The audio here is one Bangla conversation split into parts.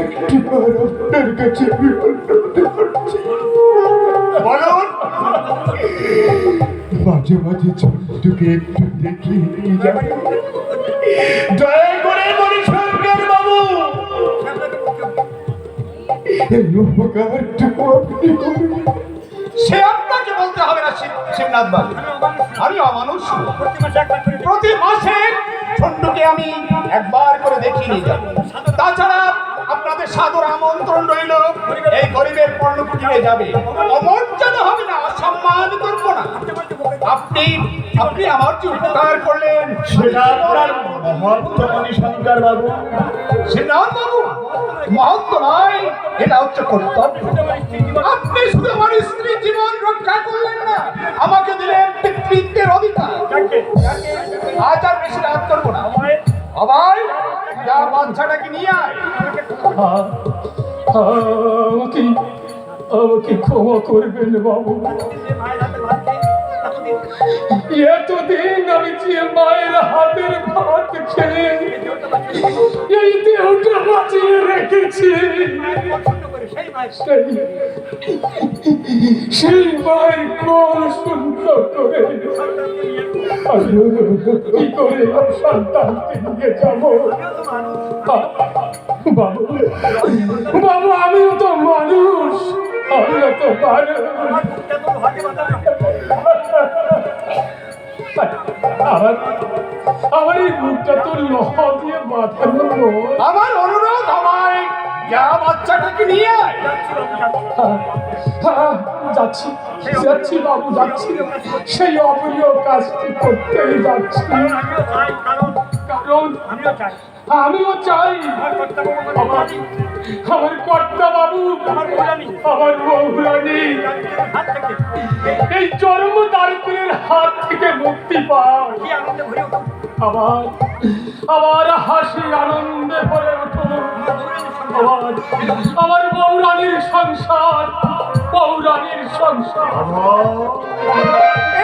একটিবার আপনার কাছে আমি অনুরোধ করছি, বলুন। মাঝে মাঝে ঝন্টুকে একটু দেখিয়ে নিয়ে যাবেন। দয়া করে মণিশঙ্কর বাবু এই উপকারটুকু আপনি করবেন। সে আপনাকে বলতে হবে না শিবনাথ বাবু, আমি অমানুষ। প্রতি মাসে ঝন্টুকে আমি একবার করে দেখিয়ে নিয়ে যাবো। তাছাড়া আপনাদের সাদর আমন্ত্রণ রইল, এই গরিবের পর্ণকুটিরে যাবে। অমর্যাদা হবে না, অসম্মান করবো না। আপনি আপনি আমার যে উপকার করলেন সেটা আপনার মহত্ব মণিশঙ্কর বাবু। শিবনাথ বাবু, মহত্ব নয়, এটা হচ্ছে কর্তব্য। আপনি শুধু আমার স্ত্রীর জীবন রক্ষা করলেন না, আমাকে দিলেন পিতৃত্বের অধিকার। আজ আর বেশি রাত করবো না। আবার যা বাচ্চাটাকে নিয়ে আয়। আমাকে আমাকে ক্ষমা করবেন বাবু। এতদিন আমি যে মায়ের হাতের ভাত খেয়ে এই দেহটা বাঁচিয়ে রেখেছি, সেই মায়ের কোল সুন্দর করে কি করে সন্তানকে নিয়ে যাবো? বাবু বাবু, আমিও তো মানুষ, আমিও তো মানুষ। আমার এই মুখটা তো লোহা দিয়ে বাঁধানো। আমার অনুরোধ, আমায় যা বাচ্চাটাকে নিয়ে আয়। যাচ্ছি যাচ্ছি বাবু, যাচ্ছি। সেই অপ্রিয় কাজটি করতেই যাচ্ছি, কারণ আমিও চাই আমার কর্তা বাবু, আমার বউরানী এই চরম দারিদ্রের হাত থেকে মুক্তি পায়। আবার আবার হাসি আনন্দে ভরে ওঠো। আমার বউরানীর সংসার, বউরানীর সংসার।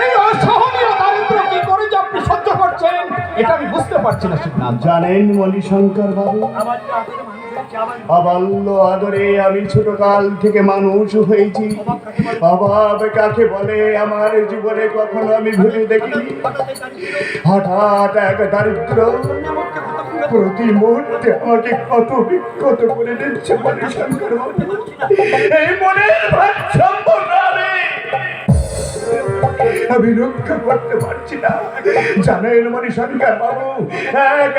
এই অসহনীয় দারিদ্র কি করে যে আপনি সহ্য করছেন, এটা আমি বুঝতে পারছি না শিবনাথ। জানেন মণিশঙ্কর বাবু, অবাল্য আদরে আমি ছোটকাল থেকে মানুষ হয়েছি। অভাব কাকে বলে আমার জীবনে কখনো আমি ভেবে দেখিনি। হঠাৎ এক দারিদ্র প্রতি মুহূর্তে আমাকে কত বিক্ষত করে দিচ্ছে মণিশঙ্কর বাবু। এই মনের ভারসাম্যটা আমি রক্ষা করতে পারছি না। জানেন মণিশঙ্কর বাবু,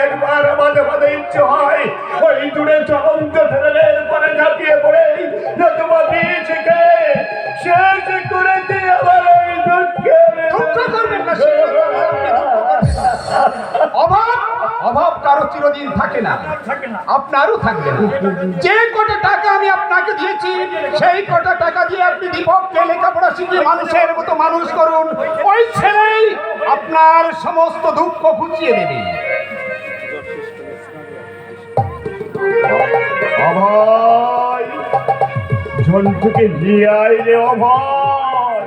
একবার মাঝে মাঝে ইচ্ছে হয় ওই দূরে চলন্ত ট্রেনের পরে ঝাঁপিয়ে পড়ে নতুবা বীজকে শেষ করে দিয়ে আমার এই অভাব কারো চিরদিন থাকে না, আপনারও থাকবে না। যে কটা টাকা আমি আপনাকে দিয়েছি, সেই কটা টাকা দিয়ে আপনি দীপককে লেখাপড়া শিখিয়ে মানুষের মতো মানুষ করুন। ওই ছেলেই আপনার সমস্ত দুঃখ ঘুচিয়ে দেবে। অভয়, ঝন্টুকে নিয়ে আয় রে অভয়,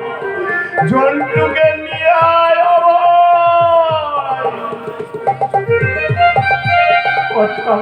ঝন্টুকে নিয়ে আয় অভয়।